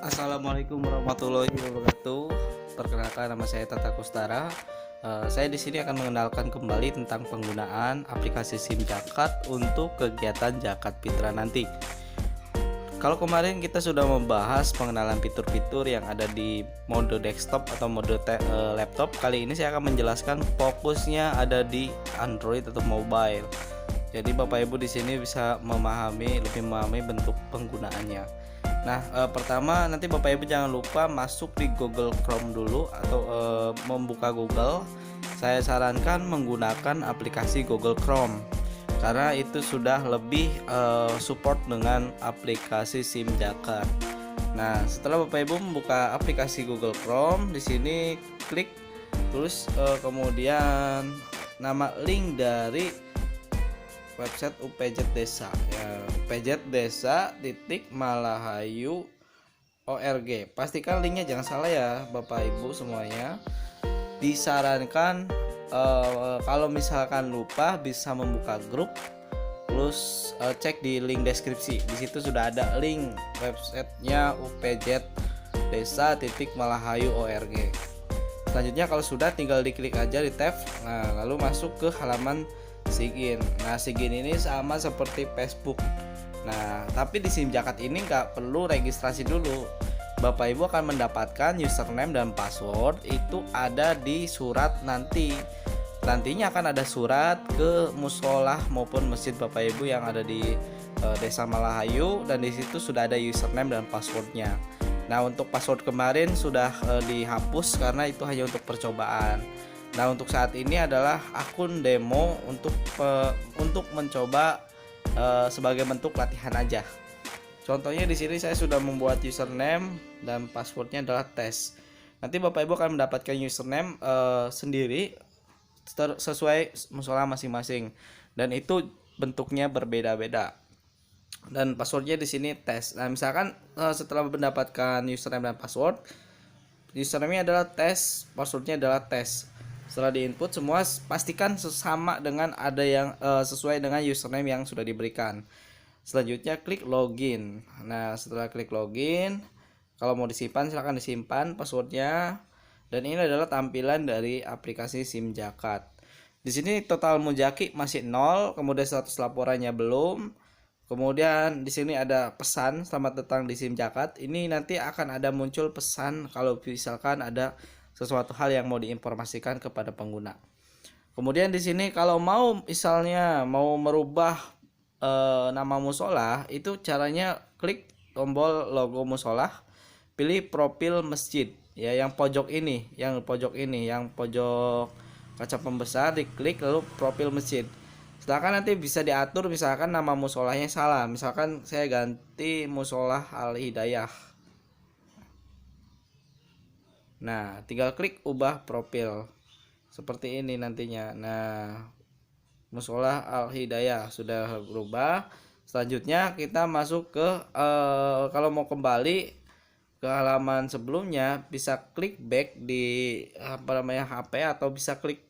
Assalamualaikum warahmatullahi wabarakatuh. Perkenalkan, nama saya Tata Kustara. Saya di sini akan mengenalkan kembali tentang penggunaan aplikasi SIM Jakat untuk kegiatan Jakat Fitra nanti. Kalau kemarin kita sudah membahas pengenalan fitur-fitur yang ada di mode desktop atau mode laptop, kali ini saya akan menjelaskan fokusnya ada di Android atau mobile. Jadi Bapak Ibu di sini bisa lebih memahami bentuk penggunaannya. Nah, pertama nanti Bapak Ibu jangan lupa masuk di Google Chrome dulu atau membuka Google. Saya sarankan menggunakan aplikasi Google Chrome karena itu sudah lebih support dengan aplikasi SIM Jakat. Nah, setelah Bapak Ibu membuka aplikasi Google Chrome, di sini klik terus kemudian nama link dari website UPJ Desa ya, upjdesa.malahayu.org. Pastikan linknya jangan salah ya Bapak Ibu semuanya. Disarankan kalau misalkan lupa bisa membuka grup, terus cek di link deskripsi. Di situ sudah ada link websitenya upjdesa.malahayu.org. Selanjutnya kalau sudah tinggal diklik aja di tab, nah lalu masuk ke halaman Sigin. Nah, Sigin ini sama seperti Facebook. Nah, tapi di SIM Jakat ini nggak perlu registrasi dulu. Bapak Ibu akan mendapatkan username dan password itu ada di surat nanti. Nantinya akan ada surat ke musolah maupun masjid Bapak Ibu yang ada di Desa Malahayu, dan di situ sudah ada username dan passwordnya. Nah, untuk password kemarin sudah dihapus karena itu hanya untuk percobaan. Nah, untuk saat ini adalah akun demo untuk mencoba sebagai bentuk latihan aja. Contohnya di sini saya sudah membuat username dan passwordnya adalah tes. Nanti Bapak Ibu akan mendapatkan username sendiri sesuai musola masing-masing, dan itu bentuknya berbeda-beda. Dan passwordnya di sini tes. Nah, misalkan setelah mendapatkan username dan password, username-nya adalah tes, passwordnya adalah tes. Setelah diinput semua, pastikan sama dengan ada yang sesuai dengan username yang sudah diberikan. Selanjutnya klik login. Nah, setelah klik login, kalau mau disimpan silahkan disimpan passwordnya. Dan ini adalah tampilan dari aplikasi SIM Jakat. Di sini total mujaki masih 0, kemudian status laporannya belum. Kemudian di sini ada pesan selamat datang di SIM Jakat. Ini nanti akan ada muncul pesan kalau misalkan ada sesuatu hal yang mau diinformasikan kepada pengguna. Kemudian di sini kalau misalnya mau merubah nama musola, itu caranya klik tombol logo musola, pilih profil masjid ya, yang pojok ini, yang pojok kaca pembesar, diklik lalu profil masjid. Silakan nanti bisa diatur, misalkan nama musolahnya salah, misalkan saya ganti musolah Al Hidayah. Nah, tinggal klik ubah profil seperti ini nantinya. Nah, musolah Al Hidayah sudah berubah. Selanjutnya kita masuk ke kalau mau kembali ke halaman sebelumnya, bisa klik back di HP, atau bisa klik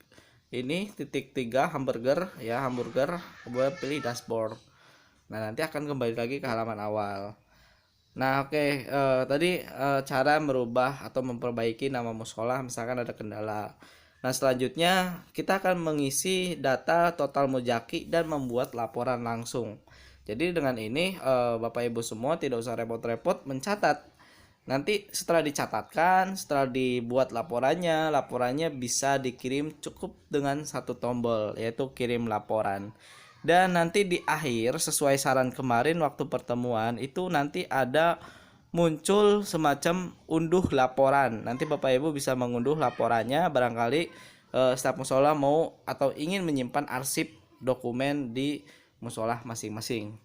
ini titik 3 hamburger, kemudian pilih dashboard. Nah, nanti akan kembali lagi ke halaman awal. Nah, oke, tadi cara merubah atau memperbaiki nama musola misalkan ada kendala. Nah, selanjutnya kita akan mengisi data total mujaki dan membuat laporan langsung. Jadi dengan ini Bapak Ibu semua tidak usah repot-repot mencatat. Nanti setelah dicatatkan, setelah dibuat laporannya bisa dikirim cukup dengan satu tombol, yaitu kirim laporan. Dan nanti di akhir, sesuai saran kemarin waktu pertemuan, itu nanti ada muncul semacam unduh laporan. Nanti Bapak Ibu bisa mengunduh laporannya, barangkali staf musola mau atau ingin menyimpan arsip dokumen di musola masing-masing.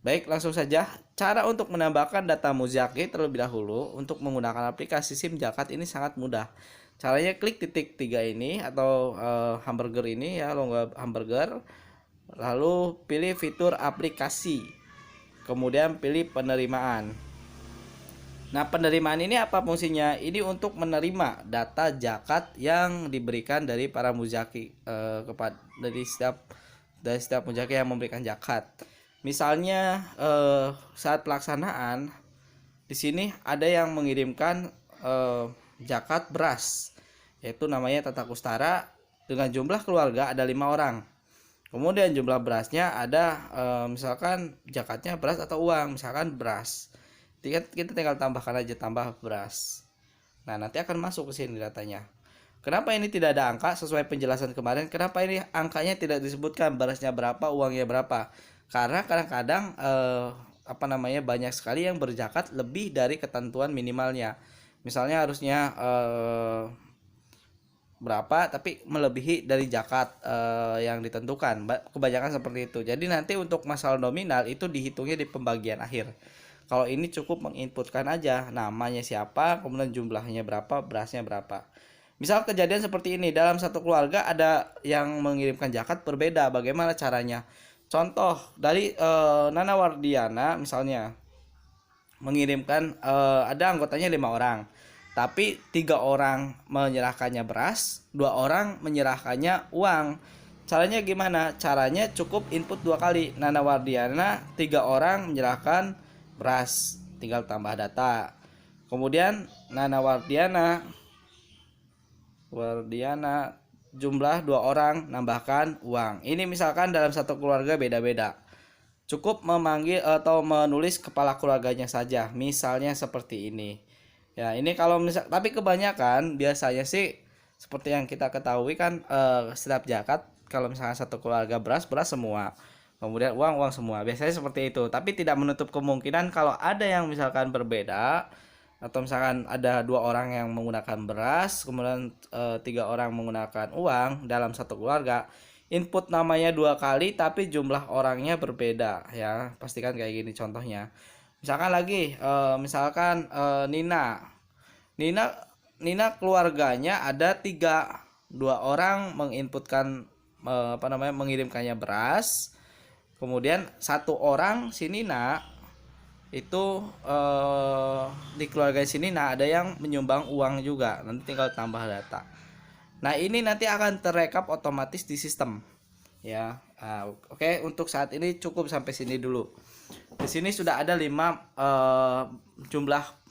Baik, langsung saja. Cara untuk menambahkan data muzaki terlebih dahulu untuk menggunakan aplikasi SIM Jakat ini sangat mudah. Caranya klik titik 3 ini atau hamburger ini ya, logo hamburger. Lalu pilih fitur aplikasi, kemudian pilih penerimaan. Nah, penerimaan ini apa fungsinya? Ini untuk menerima data zakat yang diberikan dari para muzaki kepada dari setiap muzaki yang memberikan zakat. Misalnya saat pelaksanaan di sini ada yang mengirimkan zakat beras, yaitu namanya Tata Kustara, dengan jumlah keluarga ada 5 orang. Kemudian jumlah berasnya ada misalkan zakatnya beras atau uang, misalkan beras. Kita tinggal tambahkan aja, tambah beras. Nah, nanti akan masuk ke sini datanya. Kenapa ini tidak ada angka sesuai penjelasan kemarin? Kenapa ini angkanya tidak disebutkan, berasnya berapa, uangnya berapa? Karena kadang-kadang banyak sekali yang berzakat lebih dari ketentuan minimalnya. Misalnya harusnya berapa tapi melebihi dari zakat yang ditentukan. Kebanyakan seperti itu. Jadi nanti untuk masalah nominal itu dihitungnya di pembagian akhir. Kalau ini cukup menginputkan aja namanya siapa, kemudian jumlahnya berapa, berasnya berapa. Misal kejadian seperti ini, dalam satu keluarga ada yang mengirimkan zakat berbeda. Bagaimana caranya? Contoh dari Nana Wardiana misalnya mengirimkan ada anggotanya 5 orang, tapi 3 orang menyerahkannya beras, 2 orang menyerahkannya uang. Caranya gimana? Caranya cukup input 2 kali. Nana Wardiana 3 orang menyerahkan beras, tinggal tambah data. Kemudian Nana Wardiana jumlah 2 orang nambahkan uang. Ini misalkan dalam satu keluarga beda-beda. Cukup memanggil atau menulis kepala keluarganya saja. Misalnya seperti ini. Ya, ini kalau tapi kebanyakan biasanya sih seperti yang kita ketahui kan setiap zakat kalau misalkan satu keluarga beras semua. Kemudian uang semua. Biasanya seperti itu. Tapi tidak menutup kemungkinan kalau ada yang misalkan berbeda, atau misalkan ada 2 orang yang menggunakan beras, kemudian 3 orang menggunakan uang dalam satu keluarga, input namanya 2 kali tapi jumlah orangnya berbeda ya. Pastikan kayak gini contohnya. Misalkan lagi Nina keluarganya ada 2 orang menginputkan mengirimkannya beras. Kemudian 1 orang si Nina itu di keluarga sini ada yang menyumbang uang juga, nanti tinggal tambah data. Nah, ini nanti akan terekap otomatis di sistem ya. Oke, untuk saat ini cukup sampai sini dulu. Di sini sudah ada 5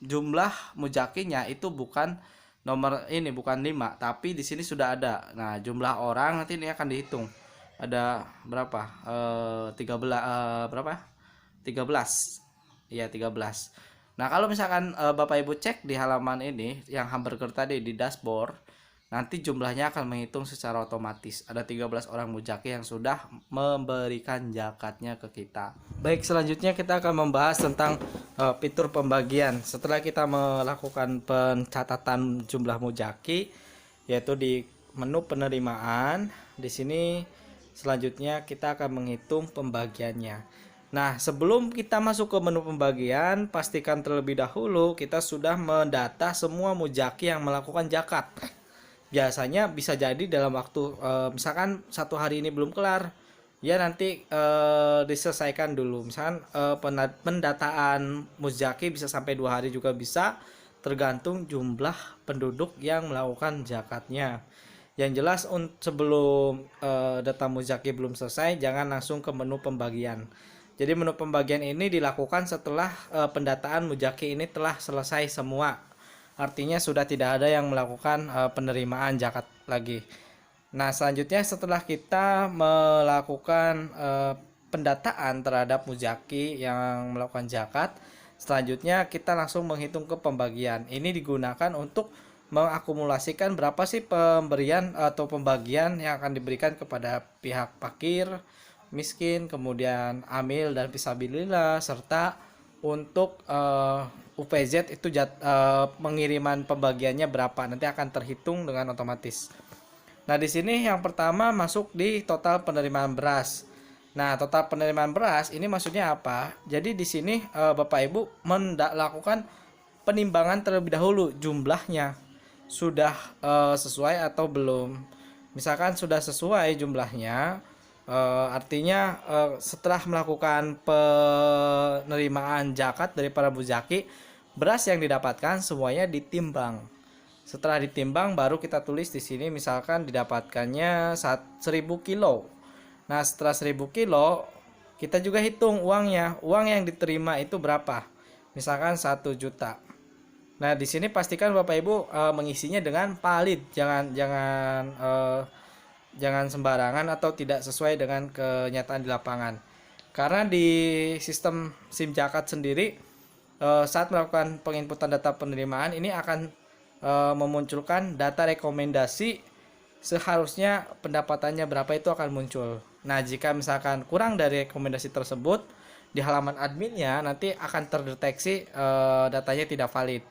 jumlah mujakinya itu bukan nomor ini, bukan 5, tapi di sini sudah ada. Nah, jumlah orang nanti ini akan dihitung. Ada berapa? 13. Iya, 13. Nah, kalau misalkan Bapak Ibu cek di halaman ini yang hamburger tadi di dashboard, nanti jumlahnya akan menghitung secara otomatis. Ada 13 orang mujaki yang sudah memberikan zakatnya ke kita. Baik, selanjutnya kita akan membahas tentang fitur pembagian. Setelah kita melakukan pencatatan jumlah mujaki, yaitu di menu penerimaan, di sini selanjutnya kita akan menghitung pembagiannya. Nah, sebelum kita masuk ke menu pembagian, pastikan terlebih dahulu kita sudah mendata semua mujaki yang melakukan zakat. Biasanya bisa jadi dalam waktu misalkan 1 hari ini belum kelar, ya nanti diselesaikan dulu. Misalkan pendataan mujaki bisa sampai 2 hari juga bisa, tergantung jumlah penduduk yang melakukan zakatnya. Yang jelas sebelum data mujaki belum selesai, jangan langsung ke menu pembagian. Jadi menu pembagian ini dilakukan setelah pendataan mujaki ini telah selesai semua. Artinya sudah tidak ada yang melakukan penerimaan zakat lagi. Nah, selanjutnya setelah kita melakukan pendataan terhadap mujaki yang melakukan zakat, selanjutnya kita langsung menghitung ke pembagian. Ini digunakan untuk mengakumulasikan berapa sih pemberian atau pembagian yang akan diberikan kepada pihak fakir, miskin, kemudian amil dan fisabilillah, serta untuk UPZ itu pengiriman pembagiannya berapa, nanti akan terhitung dengan otomatis. Nah, di sini yang pertama masuk di total penerimaan beras. Nah, total penerimaan beras ini maksudnya apa? Jadi di sini Bapak Ibu melakukan penimbangan terlebih dahulu, jumlahnya sudah sesuai atau belum. Misalkan sudah sesuai jumlahnya, artinya setelah melakukan penerimaan zakat dari para mujaki, beras yang didapatkan semuanya ditimbang. Setelah ditimbang baru kita tulis di sini misalkan didapatkannya 1000 kilo. Nah, setelah 1000 kilo kita juga hitung uangnya. Uang yang diterima itu berapa? misalkan 1 juta. Nah, di sini pastikan Bapak Ibu mengisinya dengan valid, jangan sembarangan atau tidak sesuai dengan kenyataan di lapangan. Karena di sistem SIM Jakat sendiri saat melakukan penginputan data penerimaan ini akan memunculkan data rekomendasi, seharusnya pendapatannya berapa itu akan muncul. Nah, jika misalkan kurang dari rekomendasi tersebut, di halaman adminnya nanti akan terdeteksi datanya tidak valid.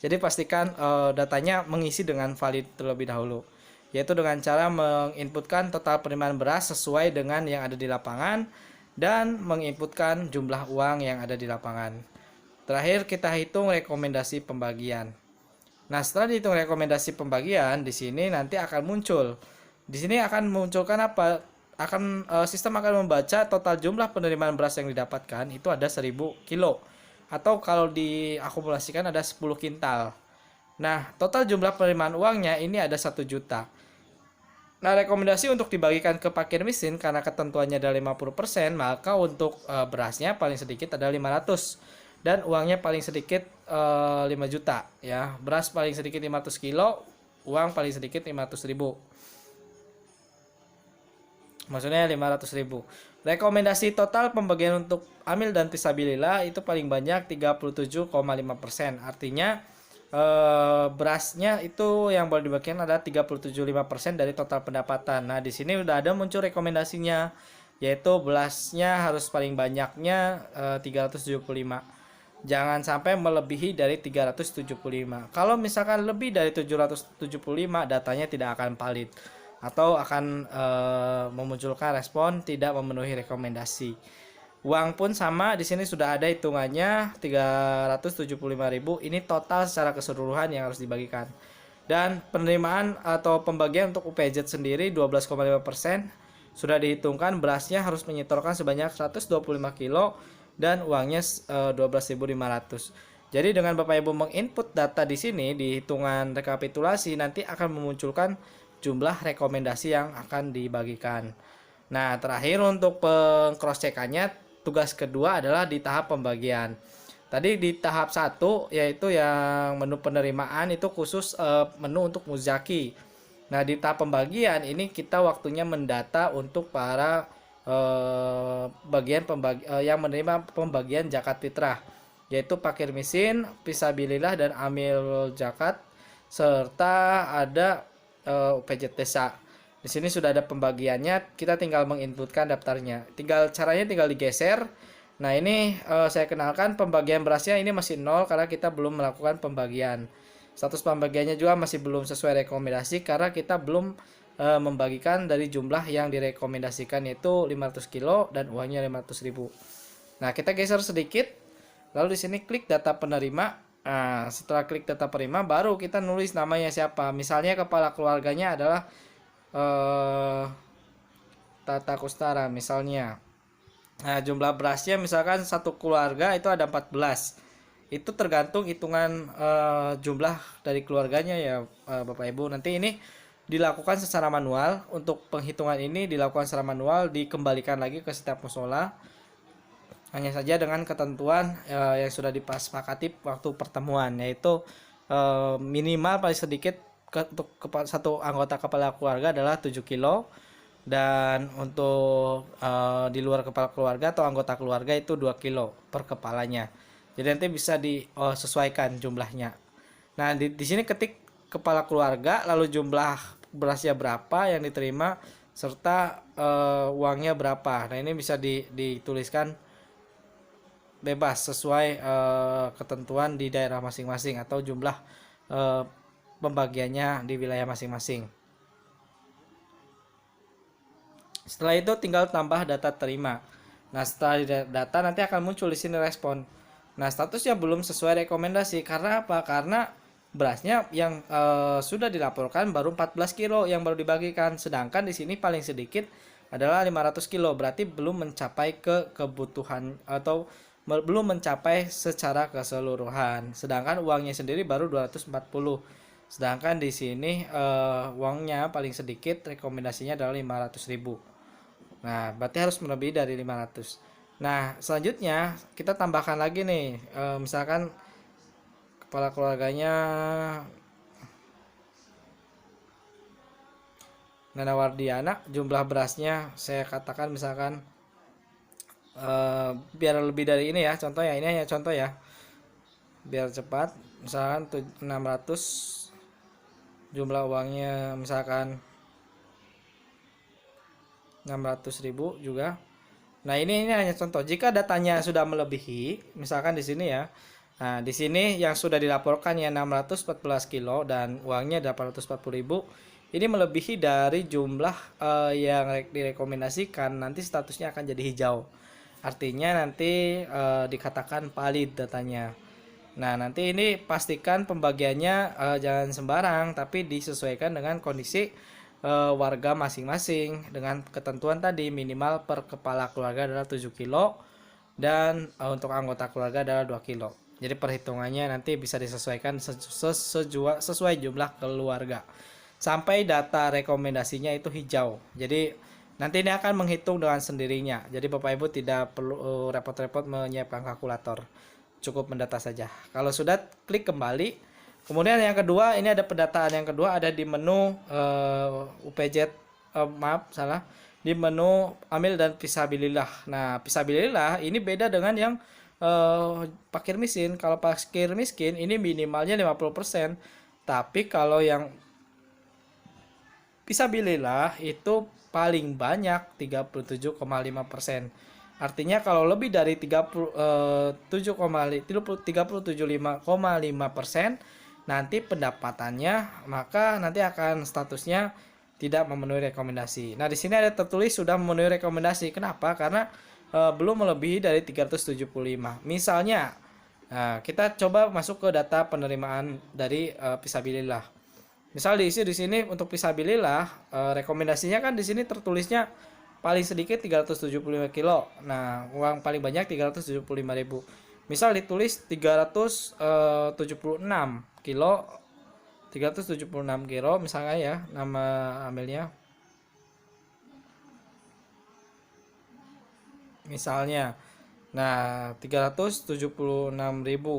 Jadi pastikan datanya mengisi dengan valid terlebih dahulu, yaitu dengan cara menginputkan total penerimaan beras sesuai dengan yang ada di lapangan dan menginputkan jumlah uang yang ada di lapangan. Terakhir kita hitung rekomendasi pembagian. Nah, setelah dihitung rekomendasi pembagian, di sini nanti akan muncul. Di sini akan munculkan apa? Sistem akan membaca total jumlah penerimaan beras yang didapatkan itu ada 1000 kilo. Atau kalau diakumulasikan ada 10 kintal. Nah, total jumlah penerimaan uangnya ini ada 1 juta. Nah, rekomendasi untuk dibagikan ke parkir mesin karena ketentuannya ada 50%, maka untuk berasnya paling sedikit ada 500 dan uangnya paling sedikit 5 juta ya. Beras paling sedikit 500 kilo, uang paling sedikit 500.000. Maksudnya 500.000. Rekomendasi total pembagian untuk amil dan fisabilillah itu paling banyak 37,5%. Artinya berasnya itu yang boleh dibagikan ada 37,5% dari total pendapatan. Nah, di sini udah ada muncul rekomendasinya, yaitu berasnya harus paling banyaknya 375. Jangan sampai melebihi dari 375. Kalau misalkan lebih dari 775, datanya tidak akan valid atau akan memunculkan respon tidak memenuhi rekomendasi. Uang pun sama, di sini sudah ada hitungannya 375.000. Ini total secara keseluruhan yang harus dibagikan. Dan penerimaan atau pembagian untuk UPZ sendiri 12,5%. Sudah dihitungkan berasnya harus menyetorkan sebanyak 125 kilo dan uangnya 12.500. Jadi dengan Bapak Ibu menginput data di sini di hitungan rekapitulasi nanti akan memunculkan jumlah rekomendasi yang akan dibagikan. Nah, terakhir untuk pengcross-cekannya, tugas kedua adalah di tahap pembagian. Tadi di tahap 1 yaitu yang menu penerimaan itu khusus menu untuk muzaki. Nah, di tahap pembagian ini kita waktunya mendata untuk para yang menerima pembagian zakat fitrah, yaitu parkir mesin, fisabilillah dan amil zakat, serta ada UPZ desa. Di sini sudah ada pembagiannya, kita tinggal menginputkan daftarnya. Caranya tinggal digeser. Nah, ini saya kenalkan pembagian berasnya ini masih 0 karena kita belum melakukan pembagian. Status pembagiannya juga masih belum sesuai rekomendasi karena kita belum membagikan dari jumlah yang direkomendasikan, yaitu 500 kilo dan uangnya 500.000. Nah, kita geser sedikit. Lalu di sini klik data penerima. Nah, setelah klik data penerima baru kita nulis namanya siapa. Misalnya kepala keluarganya adalah Tata Kustara misalnya. Nah, jumlah berasnya misalkan satu keluarga itu ada 14. Itu tergantung hitungan jumlah dari keluarganya ya Bapak Ibu. Nanti ini dilakukan secara manual. Untuk penghitungan ini dilakukan secara manual, dikembalikan lagi ke setiap musola. Hanya saja dengan ketentuan yang sudah disepakati waktu pertemuan, yaitu minimal paling sedikit untuk satu anggota kepala keluarga adalah 7 kilo, dan untuk di luar kepala keluarga atau anggota keluarga itu 2 kilo per kepalanya. Jadi nanti bisa disesuaikan jumlahnya. Nah, di sini ketik kepala keluarga, lalu jumlah berasnya berapa yang diterima serta uangnya berapa. Nah, ini bisa dituliskan bebas sesuai ketentuan di daerah masing-masing atau jumlah pembagiannya di wilayah masing-masing. Setelah itu tinggal tambah data terima. Nah, setelah data nanti akan muncul di sini respon. Nah, statusnya belum sesuai rekomendasi karena apa? Karena berasnya yang sudah dilaporkan baru 14 kilo yang baru dibagikan, sedangkan di sini paling sedikit adalah 500 kilo, berarti belum mencapai kebutuhan atau belum mencapai secara keseluruhan. Sedangkan uangnya sendiri baru 240. Sedangkan di sini uangnya paling sedikit rekomendasinya adalah 500.000. Nah, berarti harus melebihi dari 500. Nah, selanjutnya kita tambahkan lagi nih, misalkan kepala keluarganya Nana Wardiana, jumlah berasnya saya katakan misalkan biar lebih dari ini ya, contoh ya, ini hanya contoh ya, biar cepat. Misalkan 600, jumlah uangnya misalkan 600.000 juga. Nah, ini hanya contoh. Jika datanya sudah melebihi, misalkan di sini ya. Nah, di sini yang sudah dilaporkan ya 614 kilo dan uangnya 840.000. Ini melebihi dari jumlah yang direkomendasikan, nanti statusnya akan jadi hijau. Artinya nanti dikatakan valid datanya. Nah, nanti ini pastikan pembagiannya jangan sembarang, tapi disesuaikan dengan kondisi warga masing-masing dengan ketentuan tadi, minimal per kepala keluarga adalah 7 kilo dan untuk anggota keluarga adalah 2 kilo. Jadi perhitungannya nanti bisa disesuaikan sesuai jumlah keluarga sampai data rekomendasinya itu hijau. Jadi nanti ini akan menghitung dengan sendirinya. Jadi Bapak Ibu tidak perlu repot-repot menyiapkan kalkulator, cukup mendata saja. Kalau sudah, klik kembali. Kemudian yang kedua, ini ada pendataan yang kedua, ada di menu UPZ, di menu amil dan pisabilillah. Nah, pisabilillah ini beda dengan yang fakir miskin. Kalau fakir miskin ini minimalnya 50%, tapi kalau yang pisabilillah itu paling banyak 37,5%. Artinya kalau lebih dari 37,5% nanti pendapatannya, maka nanti akan statusnya tidak memenuhi rekomendasi. Nah, di sini ada tertulis sudah memenuhi rekomendasi. Kenapa? Karena belum melebihi dari 375. Misalnya, kita coba masuk ke data penerimaan dari pisabilillah. Misal diisi di sini untuk pisabilillah, rekomendasinya kan di sini tertulisnya paling sedikit 375 kilo. Nah, uang paling banyak 375.000. Misal ditulis 376 kilo, 376 kilo misalnya ya, nama amilnya. Misalnya. Nah, 376.000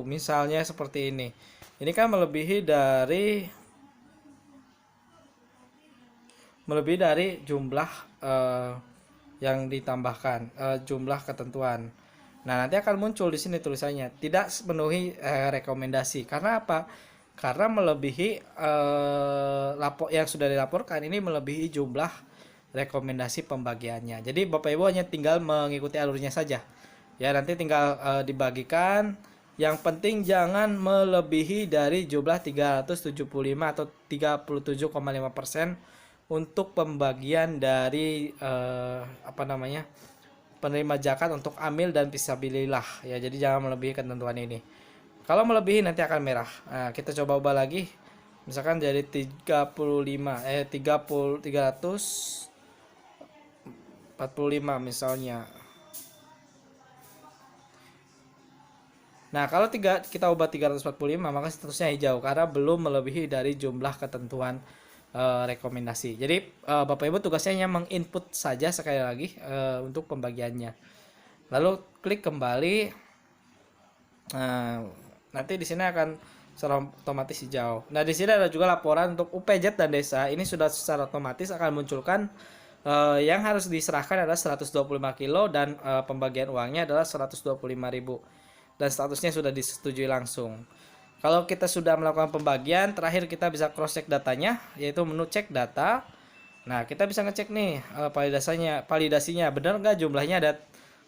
misalnya seperti ini. Ini kan melebihi dari jumlah yang ditambahkan, jumlah ketentuan. Nah, nanti akan muncul di sini tulisannya tidak memenuhi rekomendasi. Karena apa? Karena melebihi yang sudah dilaporkan, ini melebihi jumlah rekomendasi pembagiannya. Jadi Bapak Ibu hanya tinggal mengikuti alurnya saja. Ya, nanti tinggal dibagikan. Yang penting jangan melebihi dari jumlah 375 atau 37,5% untuk pembagian dari penerima zakat untuk amil dan fisabilillah ya. Jadi jangan melebihi ketentuan ini. Kalau melebihi nanti akan merah. Nah, kita coba ubah lagi. Misalkan jadi 345 misalnya. Nah, kalau kita ubah 345, maka seterusnya hijau karena belum melebihi dari jumlah ketentuan rekomendasi. Jadi Bapak Ibu tugasnya hanya menginput saja sekali lagi untuk pembagiannya. Lalu klik kembali. Nanti di sini akan secara otomatis hijau. Nah, di sini ada juga laporan untuk UPZ dan desa. Ini sudah secara otomatis akan munculkan yang harus diserahkan adalah 125 kilo dan pembagian uangnya adalah 125.000 dan statusnya sudah disetujui langsung. Kalau kita sudah melakukan pembagian, terakhir kita bisa cross check datanya, yaitu menu cek data. Nah, kita bisa ngecek nih validasinya benar nggak jumlahnya ada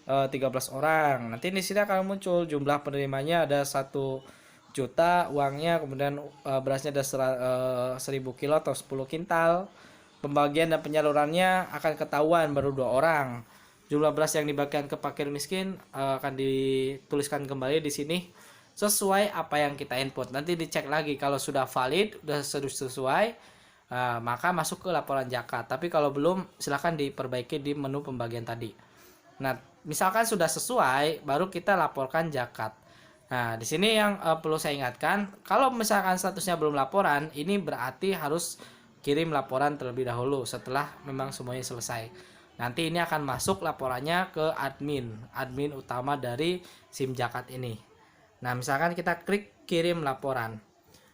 13 orang. Nanti di sini akan muncul jumlah penerimanya ada 1 juta uangnya, kemudian berasnya ada 1000 kilo atau 10 kintal. Pembagian dan penyalurannya akan ketahuan baru 2 orang. Jumlah beras yang dibagikan ke fakir miskin akan dituliskan kembali di sini sesuai apa yang kita input. Nanti dicek lagi kalau sudah valid, sudah sesuai, maka masuk ke laporan zakat. Tapi kalau belum, silahkan diperbaiki di menu pembagian tadi. Nah, misalkan sudah sesuai, baru kita laporkan zakat. Nah, di sini yang perlu saya ingatkan, kalau misalkan statusnya belum laporan, ini berarti harus kirim laporan terlebih dahulu setelah memang semuanya selesai. Nanti ini akan masuk laporannya ke admin utama dari SIM Jakat ini. Nah, misalkan kita klik kirim laporan.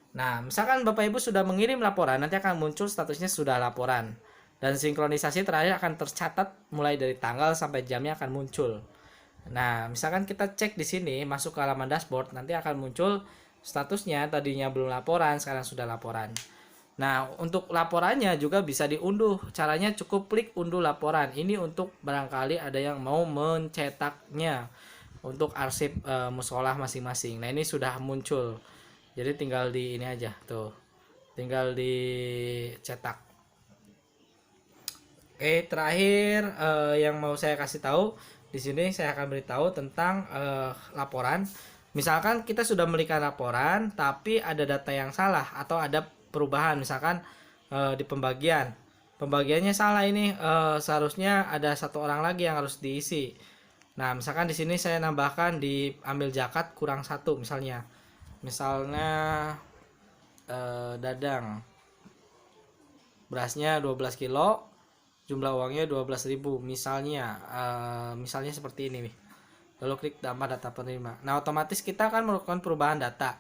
Nah, misalkan Bapak Ibu sudah mengirim laporan, nanti akan muncul statusnya sudah laporan. Dan sinkronisasi terakhir akan tercatat mulai dari tanggal sampai jamnya akan muncul. Nah, misalkan kita cek di sini, masuk ke halaman dashboard, nanti akan muncul statusnya tadinya belum laporan, sekarang sudah laporan. Nah, untuk laporannya juga bisa diunduh. Caranya cukup klik unduh laporan. Ini untuk barangkali ada yang mau mencetaknya untuk arsip musolah masing-masing. Nah, ini sudah muncul. Jadi tinggal di ini aja tuh. Tinggal dicetak. Oke, terakhir yang mau saya kasih tahu di sini saya akan beritahu tentang laporan. Misalkan kita sudah memberikan laporan, tapi ada data yang salah atau ada perubahan, misalkan di pembagiannya salah ini, seharusnya ada satu orang lagi yang harus diisi. Nah, misalkan di sini saya nambahkan diambil zakat kurang satu misalnya Dadang berasnya 12 kilo, jumlah uangnya 12.000 misalnya seperti ini nih. Lalu klik tambah data penerima. Nah, otomatis kita akan melakukan perubahan data.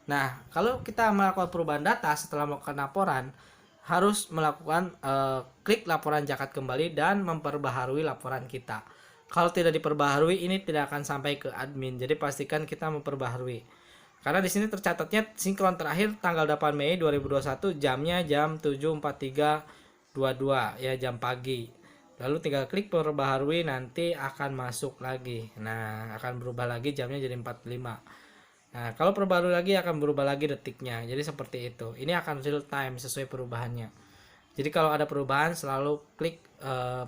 Nah, kalau kita melakukan perubahan data setelah melakukan laporan, harus melakukan klik laporan zakat kembali dan memperbaharui laporan kita. Kalau tidak diperbaharui, ini tidak akan sampai ke admin. Jadi pastikan kita memperbaharui. Karena di sini tercatatnya sinkron terakhir tanggal 8 Mei 2021, jamnya jam 7.43.22 ya, jam pagi. Lalu tinggal klik perbaharui, nanti akan masuk lagi. Nah, akan berubah lagi jamnya jadi 45. Nah, kalau perbaharui lagi akan berubah lagi detiknya. Jadi seperti itu. Ini akan real time sesuai perubahannya. Jadi kalau ada perubahan selalu klik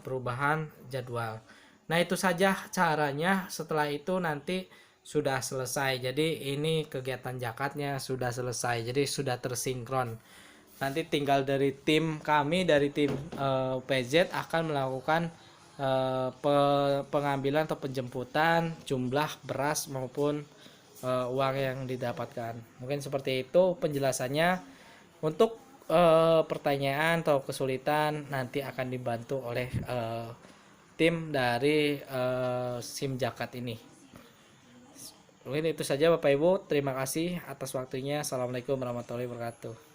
perubahan jadwal. Nah, itu saja caranya. Setelah itu nanti sudah selesai. Jadi ini kegiatan zakatnya sudah selesai. Jadi sudah tersinkron. Nanti tinggal dari tim kami, dari tim PZ akan melakukan pengambilan atau penjemputan jumlah beras maupun uang yang didapatkan. Mungkin seperti itu penjelasannya. Untuk pertanyaan atau kesulitan nanti akan dibantu oleh tim dari SIM Jakat ini. Mungkin itu saja Bapak Ibu. Terima kasih atas waktunya. Assalamualaikum warahmatullahi wabarakatuh.